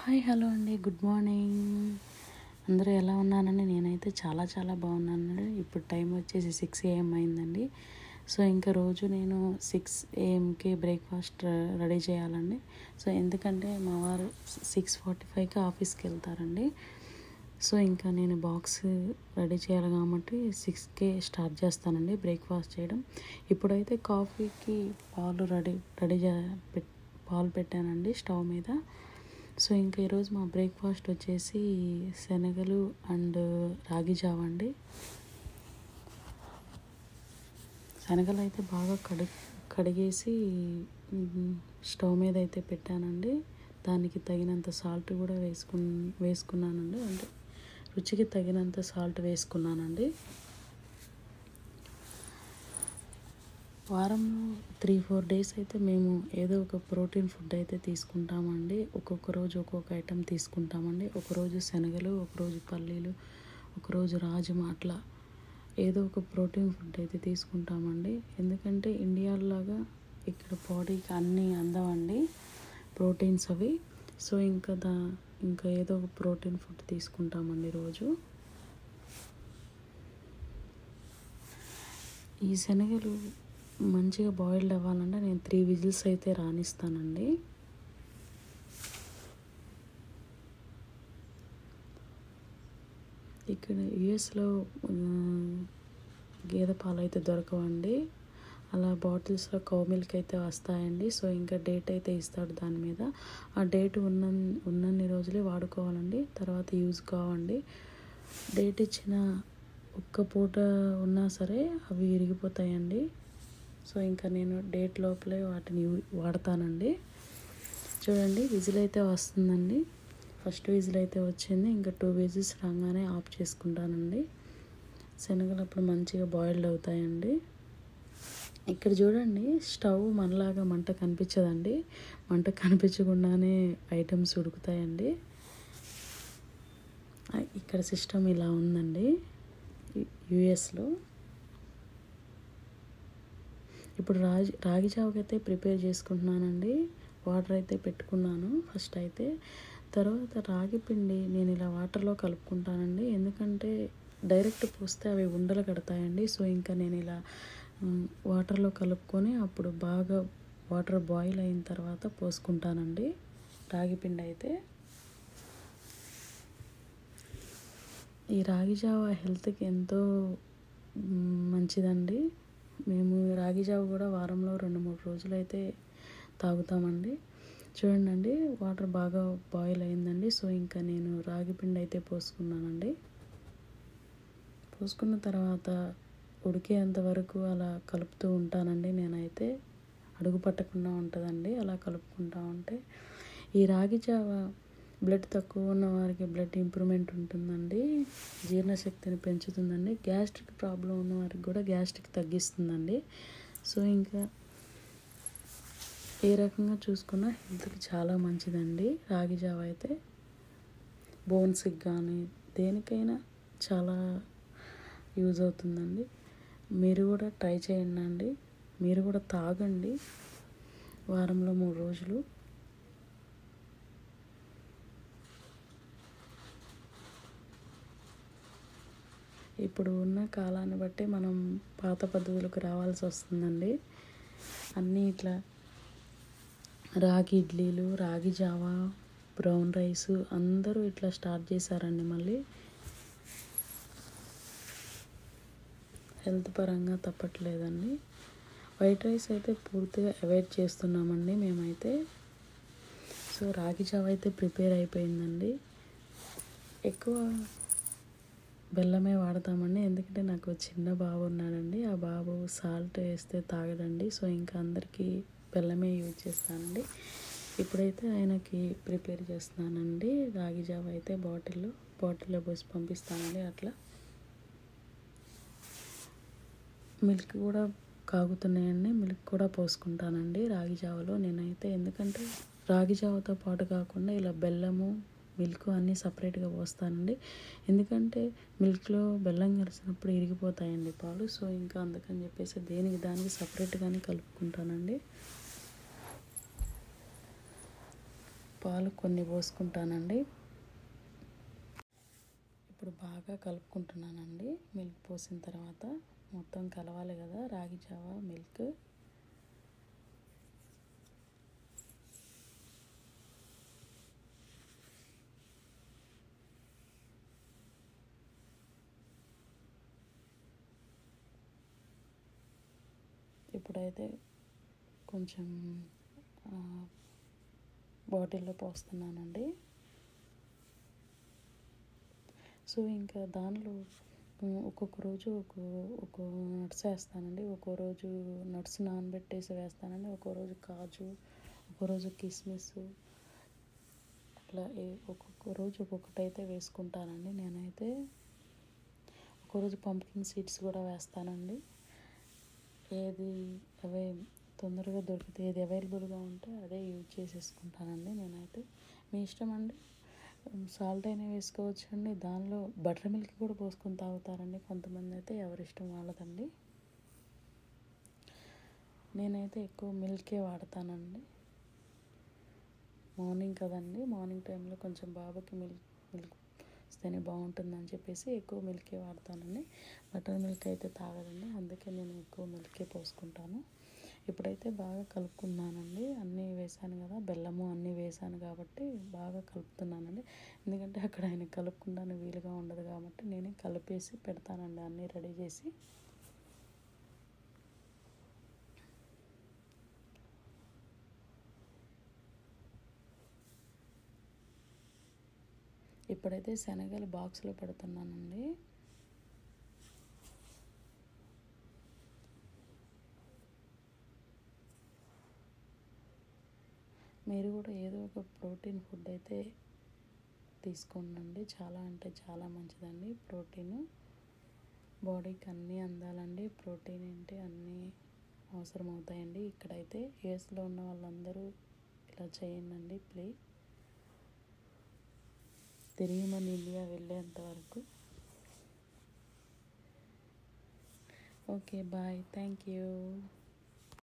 Hi hello అండి, good morning. అందరూ ఎలా ఉన్నారండి? నేనైతే చాలా చాలా బాగున్నానండి. ఇప్పుడు టైం వచ్చేసి 6 AM అయిందండి. సో ఇంకా రోజు నేను 6 AMకి బ్రేక్ఫాస్ట్ రెడీ చేయాలండి. సో ఎందుకంటే మా వారు 6:45కి ఆఫీస్కి వెళ్తారండి. సో ఇంకా నేను బాక్స్ రెడీ చేయాలి కాబట్టి 6కే స్టార్ట్ చేస్తానండి బ్రేక్ఫాస్ట్ చేయడం. ఇప్పుడైతే కాఫీకి పాలు పెట్టానండి స్టవ్ మీద. సో ఇంకా ఈరోజు మా బ్రేక్ఫాస్ట్ వచ్చేసి శనగలు అండ్ రాగి జావ అండి. శనగలు అయితే బాగా కడిగేసి స్టవ్ మీద అయితే పెట్టానండి. దానికి తగినంత సాల్ట్ కూడా వేసుకున్నానండి. అంటే రుచికి తగినంత సాల్ట్ వేసుకున్నానండి. వారంలో 3-4 డేస్ అయితే మేము ఏదో ఒక ప్రోటీన్ ఫుడ్ అయితే తీసుకుంటామండి. ఒక్కొక్క రోజు ఒక్కొక్క ఐటెం తీసుకుంటామండి. ఒకరోజు శనగలు, ఒకరోజు పల్లీలు, ఒకరోజు రాజమా, అట్లా ఏదో ఒక ప్రోటీన్ ఫుడ్ అయితే తీసుకుంటామండి. ఎందుకంటే ఇండియాలాగా ఇక్కడ బాడీకి అన్నీ అందవండి ప్రోటీన్స్ అవి. సో ఇంకా ఏదో ఒక ప్రోటీన్ ఫుడ్ తీసుకుంటామండి రోజు. ఈ శనగలు మంచిగా బాయిల్డ్ అవ్వాలంటే నేను 3 విజిల్స్ అయితే రానిస్తానండి. ఇక్కడ యుఎస్లో గేదె పాలు అయితే దొరకవండి. అలా బాటిల్స్లో కౌ మిల్క్ అయితే వస్తాయండి. సో ఇంకా డేట్ అయితే ఇస్తాడు దాని మీద. ఆ డేట్ ఉన్నన్ని రోజులే వాడుకోవాలండి, తర్వాత యూజ్ కావండి. డేట్ ఇచ్చిన ఒక్క పూట ఉన్నా సరే అవి విరిగిపోతాయండి. సో ఇంకా నేను డేట్ లోపలే వాటిని వాడతానండి. చూడండి, విజిల్ అయితే వస్తుందండి. ఫస్ట్ విజిల్ అయితే వచ్చింది. ఇంకా 2 విజిల్స్ రాగానే ఆఫ్ చేసుకుంటానండి. శనగలు అప్పుడు మంచిగా బాయిల్డ్ అవుతాయండి. ఇక్కడ చూడండి, స్టవ్ మనలాగా మంట కనిపించదండి. మంట కనిపించకుండానే ఐటమ్స్ ఉడుకుతాయండి. ఇక్కడ సిస్టమ్ ఇలా ఉందండి యుఎస్లో. ఇప్పుడు రాగి జావకైతే ప్రిపేర్ చేసుకుంటున్నానండి. వాటర్ అయితే పెట్టుకున్నాను ఫస్ట్ అయితే. తర్వాత రాగి పిండి నేను ఇలా వాటర్లో కలుపుకుంటానండి. ఎందుకంటే డైరెక్ట్ పోస్తే అవి ఉండలు కడతాయండి. సో ఇంకా నేను ఇలా వాటర్లో కలుపుకొని అప్పుడు బాగా వాటర్ బాయిల్ అయిన తర్వాత పోసుకుంటానండి రాగి పిండి అయితే. ఈ రాగి జావ హెల్త్కి ఎంతో మంచిదండి. మేము రాగి జావ కూడా వారంలో 2-3 రోజులు అయితే తాగుతామండి. చూడండి, వాటర్ బాగా బాయిల్ అయిందండి. సో ఇంకా నేను రాగి పిండి అయితే పోసుకున్నానండి. పోసుకున్న తర్వాత ఉడికేంత వరకు అలా కలుపుతూ ఉంటానండి. నేనైతే అడుగు పట్టకుండా ఉంటుందండి అలా కలుపుకుంటూ ఉంటే. ఈ రాగి జావ బ్లడ్ తక్కువ ఉన్న వారికి బ్లడ్ ఇంప్రూవ్మెంట్ ఉంటుందండి, జీర్ణశక్తిని పెంచుతుందండి. గ్యాస్ట్రిక్ ప్రాబ్లం ఉన్న వారికి కూడా గ్యాస్ట్రిక్ తగ్గిస్తుందండి. సో ఇంకా ఏ రకంగా చూసుకున్నా హెల్త్కి చాలా మంచిదండి రాగి జావ అయితే. బోన్స్కి కానీ దేనికైనా చాలా యూజ్ అవుతుందండి. మీరు కూడా ట్రై చేయండి. మీరు కూడా తాగండి వారంలో 3 రోజులు. ఇప్పుడు ఉన్న కాలాన్ని బట్టి మనం పాత పద్ధతులకు రావాల్సి వస్తుందండి. అన్నీ ఇట్లా రాగి ఇడ్లీలు, రాగి జావ, బ్రౌన్ రైస్ అందరూ ఇట్లా స్టార్ట్ చేశారండి మళ్ళీ. హెల్త్ పరంగా తప్పట్లేదండి. వైట్ రైస్ అయితే పూర్తిగా అవాయిడ్ చేస్తున్నామండి మేమైతే. సో రాగి జావ అయితే ప్రిపేర్ అయిపోయిందండి. ఎక్కువ బెల్లమే వాడతామండి. ఎందుకంటే నాకు చిన్న బాబు ఉన్నాడండి. ఆ బాబు సాల్ట్ వేస్తే తాగడండి. సో ఇంకా అందరికీ బెల్లమే యూజ్ చేస్తానండి. ఇప్పుడైతే ఆయనకి ప్రిపేర్ చేస్తున్నానండి రాగి జావ అయితే. బాటిల్లో పోసి పంపిస్తానండి. అట్లా మిల్క్ కూడా కాగుతున్నాయండి. మిల్క్ కూడా పోసుకుంటానండి రాగి జావలో నేనైతే. ఎందుకంటే రాగి జావతో పాటు కాకుండా ఇలా బెల్లము, మిల్క్ అన్నీ సపరేట్గా పోస్తానండి. ఎందుకంటే మిల్క్లో బెల్లం కలిసినప్పుడు ఇరిగిపోతాయండి పాలు. సో ఇంకా అందుకని చెప్పేసి దానికి సపరేట్గానే కలుపుకుంటానండి. పాలు కొన్ని పోసుకుంటానండి. ఇప్పుడు బాగా కలుపుకుంటున్నానండి. మిల్క్ పోసిన తర్వాత మొత్తం కలవాలి కదా రాగి జావా మిల్క్. ఇప్పుడైతే కొంచెం బాటిల్లో పోస్తున్నానండి. సో ఇంకా దానిలో ఒక్కొక్క రోజు ఒక్కో నట్స్ వేస్తానండి. ఒక్కో రోజు నట్స్ నానబెట్టేసి వేస్తానండి. ఒక్కో రోజు కాజు, ఒక్కో రోజు కిస్మిస్, అట్లా ఒక్కొక్క రోజు ఒక్కొక్కటైతే వేసుకుంటానండి. నేనైతే ఒక్కో రోజు పంప్కిన్ సీడ్స్ కూడా వేస్తానండి. ఏది అవే తొందరగా దొరికితే ఏది అవైలబుల్గా ఉంటే అదే యూజ్ చేసేసుకుంటానండి నేనైతే. మీ ఇష్టం అండి. సాల్ట్ అయినా వేసుకోవచ్చు అండి. దానిలో బటర్ మిల్క్ కూడా పోసుకొని తాగుతారండి కొంతమంది అయితే. ఎవరిష్టం వాళ్ళదండి. నేనైతే ఎక్కువ మిల్కే వాడతానండి. మార్నింగ్ కదండి, మార్నింగ్ టైంలో కొంచెం బాబుకి మిల్క్ ఇస్తేనే బాగుంటుందని చెప్పేసి ఎక్కువ మిల్కే వాడతానండి. బటర్ మిల్క్ అయితే తాగదండి, అందుకే నేను ఎక్కువ మిల్కే పోసుకుంటాను. ఇప్పుడైతే బాగా కలుపుకున్నానండి. అన్నీ వేసాను కదా, బెల్లము అన్నీ వేసాను కాబట్టి బాగా కలుపుతున్నానండి. ఎందుకంటే అక్కడ ఆయన కలుపుకుంటాను వీలుగా ఉండదు కాబట్టి నేనే కలిపేసి పెడతానండి అన్నీ రెడీ చేసి. ఇప్పుడైతే శనగలు బాక్స్లో పెడుతున్నానండి. మీరు కూడా ఏదో ఒక ప్రోటీన్ ఫుడ్ అయితే తీసుకోండి. చాలా అంటే చాలా మంచిదండి ప్రోటీను. బాడీకి అన్నీ అందాలండి. ప్రోటీన్ ఏంటి అన్నీ అవసరం అవుతాయండి. ఇక్కడైతే యూఎస్లో ఉన్న వాళ్ళందరూ ఇలా చేయండి ప్లీజ్. తిరిగి మన ఇండియా వెళ్ళేంత వరకు. Okay bye, thank you.